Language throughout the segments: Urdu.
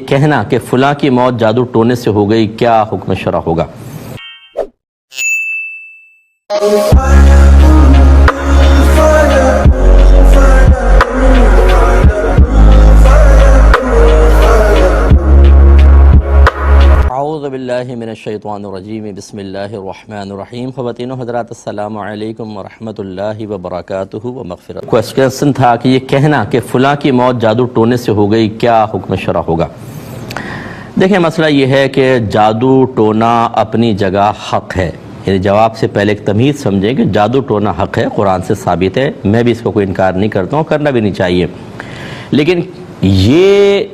کہنا کہ فلاں کی موت جادو ٹونے سے ہو گئی، کیا حکم شرع ہوگا؟ اعوذ باللہ من الشیطان الرجیم، بسم اللہ الرحمن الرحیم۔ خواتین و حضرات، السلام علیکم ورحمۃ اللہ وبرکاتہ و مغفرت۔ کوسچن تھا کہ یہ کہنا کہ فلاں کی موت جادو ٹونے سے ہو گئی، کیا حکم شرع ہوگا؟ دیکھیں، مسئلہ یہ ہے کہ جادو ٹونا اپنی جگہ حق ہے، یعنی جواب سے پہلے ایک تمیز سمجھیں کہ جادو ٹونا حق ہے، قرآن سے ثابت ہے، میں بھی اس کو کوئی انکار نہیں کرتا ہوں، کرنا بھی نہیں چاہیے۔ لیکن یہ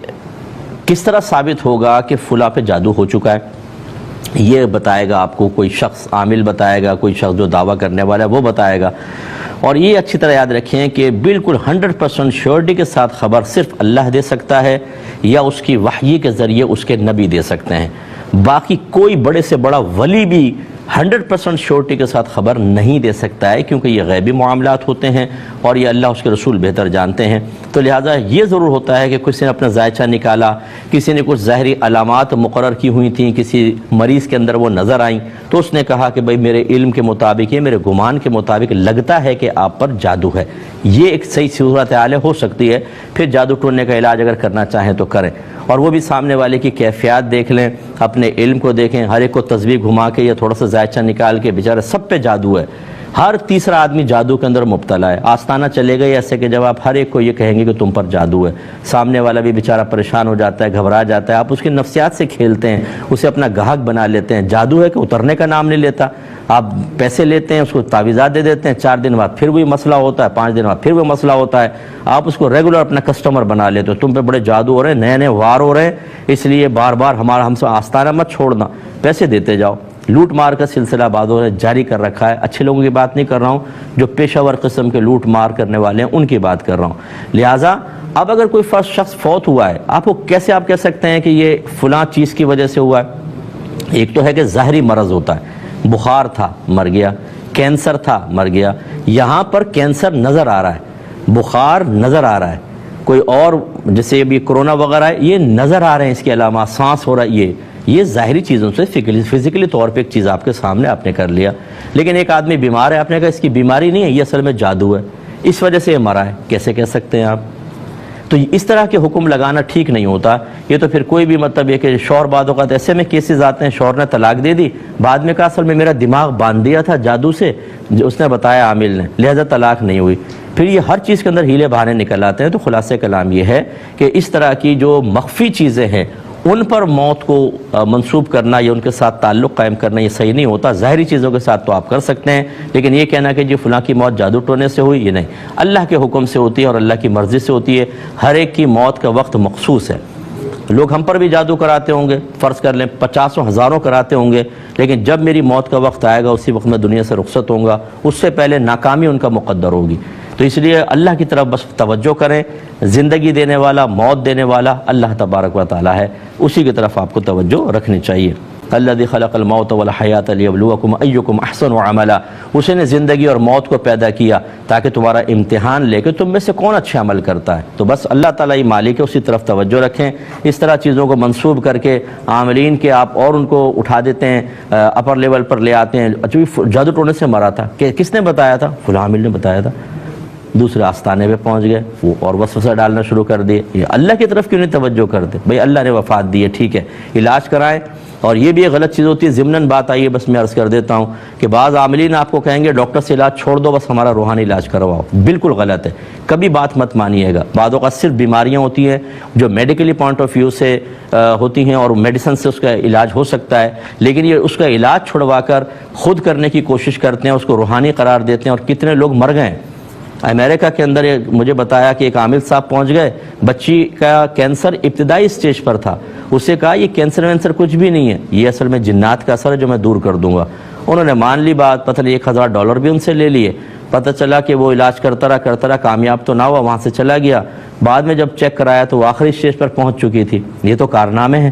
کس طرح ثابت ہوگا کہ فلاں پہ جادو ہو چکا ہے؟ یہ بتائے گا آپ کو کوئی شخص، عامل بتائے گا، کوئی شخص جو دعویٰ کرنے والا ہے وہ بتائے گا۔ اور یہ اچھی طرح یاد رکھیں کہ بالکل 100% شیورٹی کے ساتھ خبر صرف اللہ دے سکتا ہے یا اس کی وحی کے ذریعے اس کے نبی دے سکتے ہیں، باقی کوئی بڑے سے بڑا ولی بھی 100% شیورٹی کے ساتھ خبر نہیں دے سکتا ہے، کیونکہ یہ غیبی معاملات ہوتے ہیں اور یہ اللہ اس کے رسول بہتر جانتے ہیں۔ تو لہٰذا یہ ضرور ہوتا ہے کہ کسی نے اپنا ذائچہ نکالا، کسی نے کچھ ظاہری علامات مقرر کی ہوئی تھیں، کسی مریض کے اندر وہ نظر آئیں، تو اس نے کہا کہ بھئی میرے علم کے مطابق، یہ میرے گمان کے مطابق لگتا ہے کہ آپ پر جادو ہے۔ یہ ایک صحیح صورتحال ہو سکتی ہے، پھر جادو ٹونے کا علاج اگر کرنا چاہیں تو کریں، اور وہ بھی سامنے والے کی کیفیات دیکھ لیں، اپنے علم کو دیکھیں، ہر ایک کو تسبیح گھما کے یا تھوڑا سا ذائچہ نکال کے، بیچارے سب پہ جادو ہے، ہر تیسرا آدمی جادو کے اندر مبتلا ہے، آستانہ چلے گئے ایسے کہ جب آپ ہر ایک کو یہ کہیں گے کہ تم پر جادو ہے، سامنے والا بھی بیچارہ پریشان ہو جاتا ہے، گھبرا جاتا ہے، آپ اس کی نفسیات سے کھیلتے ہیں، اسے اپنا گاہک بنا لیتے ہیں۔ جادو ہے کہ اترنے کا نام نہیں لیتا، آپ پیسے لیتے ہیں، اس کو تعویذات دے دیتے ہیں، 4 دن بعد پھر وہی مسئلہ ہوتا ہے، 5 دن بعد پھر وہ مسئلہ ہوتا ہے، آپ اس کو ریگولر اپنا کسٹمر بنا لیتے ہو، تم پہ بڑے جادو ہو رہے ہیں، نئے نئے وار ہو رہے ہیں، اس لیے بار بار ہم سے آستانہ مت چھوڑنا، پیسے دیتے جاؤ۔ لوٹ مار کا سلسلہ بعضوں نے جاری کر رکھا ہے، اچھے لوگوں کی بات نہیں کر رہا ہوں، جو پیشہ ور قسم کے لوٹ مار کرنے والے ہیں ان کی بات کر رہا ہوں۔ لہٰذا اب اگر کوئی شخص فوت ہوا ہے، آپ کو کیسے آپ کہہ سکتے ہیں کہ یہ فلاں چیز کی وجہ سے ہوا ہے؟ ایک تو ہے کہ ظاہری مرض ہوتا ہے، بخار تھا مر گیا، کینسر تھا مر گیا، یہاں پر کینسر نظر آ رہا ہے، بخار نظر آ رہا ہے، کوئی اور جیسے ابھی کرونا وغیرہ ہے یہ نظر آ رہے ہیں، اس کے علامات، سانس ہو رہا ہے، یہ ظاہری چیزوں سے فزیکلی طور پہ ایک چیز آپ کے سامنے آپ نے کر لیا۔ لیکن ایک آدمی بیمار ہے، آپ نے کہا اس کی بیماری نہیں ہے، یہ اصل میں جادو ہے، اس وجہ سے یہ مرا ہے، کیسے کہہ سکتے ہیں آپ؟ تو اس طرح کے حکم لگانا ٹھیک نہیں ہوتا۔ یہ تو پھر کوئی بھی مطلب یہ کہ شوہر بعد اوقات ایسے میں کیسز آتے ہیں، شوہر نے طلاق دے دی، بعد میں کہا اصل میں میرا دماغ باندھ دیا تھا جادو سے، اس نے بتایا عامل نے، لہذا طلاق نہیں ہوئی۔ پھر یہ ہر چیز کے اندر ہیلے بہانے نکل آتے ہیں۔ تو خلاصہ کلام یہ ہے کہ اس طرح کی جو مخفی چیزیں ہیں ان پر موت کو منسوب کرنا یا ان کے ساتھ تعلق قائم کرنا یہ صحیح نہیں ہوتا۔ ظاہری چیزوں کے ساتھ تو آپ کر سکتے ہیں، لیکن یہ کہنا کہ جی فلاں کی موت جادو ٹونے سے ہوئی، یہ نہیں، اللہ کے حکم سے ہوتی ہے اور اللہ کی مرضی سے ہوتی ہے۔ ہر ایک کی موت کا وقت مخصوص ہے۔ لوگ ہم پر بھی جادو کراتے ہوں گے، فرض کر لیں 50 ہزاروں کراتے ہوں گے، لیکن جب میری موت کا وقت آئے گا اسی وقت میں دنیا سے رخصت ہوں گا، اس سے پہلے ناکامی ان کا مقدر ہوگی۔ تو اس لیے اللہ کی طرف بس توجہ کریں، زندگی دینے والا، موت دینے والا اللہ تبارک و تعالی ہے، اسی کی طرف آپ کو توجہ رکھنی چاہیے۔ الذی خلق الموت والحیات لیبلوکم ایکم احسن عملا، اسی نے زندگی اور موت کو پیدا کیا تاکہ تمہارا امتحان لے کہ تم میں سے کون اچھے عمل کرتا ہے۔ تو بس اللہ تعالیٰ ہی مالک ہے، اسی طرف توجہ رکھیں۔ اس طرح چیزوں کو منسوب کر کے عاملین کے آپ اور ان کو اٹھا دیتے ہیں، اپر لیول پر لے آتے ہیں، اچھا جادو ٹونے سے مرا تھا، کہ کس نے بتایا تھا؟ فلاں عامل نے بتایا تھا، دوسرے آستانے پہ پہنچ گئے، وہ اور وسوسہ ڈالنا شروع کر دیے۔ یہ اللہ کی طرف کیوں نہیں توجہ کرتے؟ بھئی اللہ نے وفات دی ہے، ٹھیک ہے، علاج کرائیں۔ اور یہ بھی ایک غلط چیز ہوتی ہے، ضمناً بات آئی ہے، بس میں عرض کر دیتا ہوں کہ بعض عاملین آپ کو کہیں گے ڈاکٹر سے علاج چھوڑ دو، بس ہمارا روحانی علاج کرواؤ، بالکل غلط ہے، کبھی بات مت مانیے گا۔ بعض اوقات صرف بیماریاں ہوتی ہیں جو میڈیکلی پوائنٹ آف ویو سے ہوتی ہیں اور میڈیسن سے اس کا علاج ہو سکتا ہے، لیکن یہ اس کا علاج چھڑوا کر خود کرنے کی کوشش کرتے ہیں، اس کو روحانی قرار دیتے ہیں، اور کتنے لوگ مر گئے ہیں۔ امریکہ کے اندر مجھے بتایا کہ ایک عامل صاحب پہنچ گئے، بچی کا کینسر ابتدائی سٹیج پر تھا، اسے کہا یہ کینسر وینسر کچھ بھی نہیں ہے، یہ اصل میں جنات کا اثر ہے جو میں دور کر دوں گا۔ انہوں نے مان لی بات، پتہ نہیں $1000 بھی ان سے لے لیے، پتہ چلا کہ وہ علاج کرتا رہا کامیاب تو نہ ہوا، وہاں سے چلا گیا۔ بعد میں جب چیک کرایا تو وہ آخری سٹیج پر پہنچ چکی تھی۔ یہ تو کارنامے ہیں۔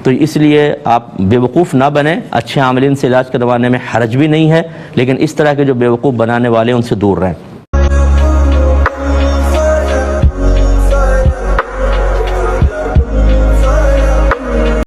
تو اس لیے آپ بیوقوف نہ بنیں، اچھے عاملین سے علاج کروانے میں حرج بھی نہیں ہے، لیکن اس طرح کے جو بیوقوف بنانے والے ان سے دور رہیں۔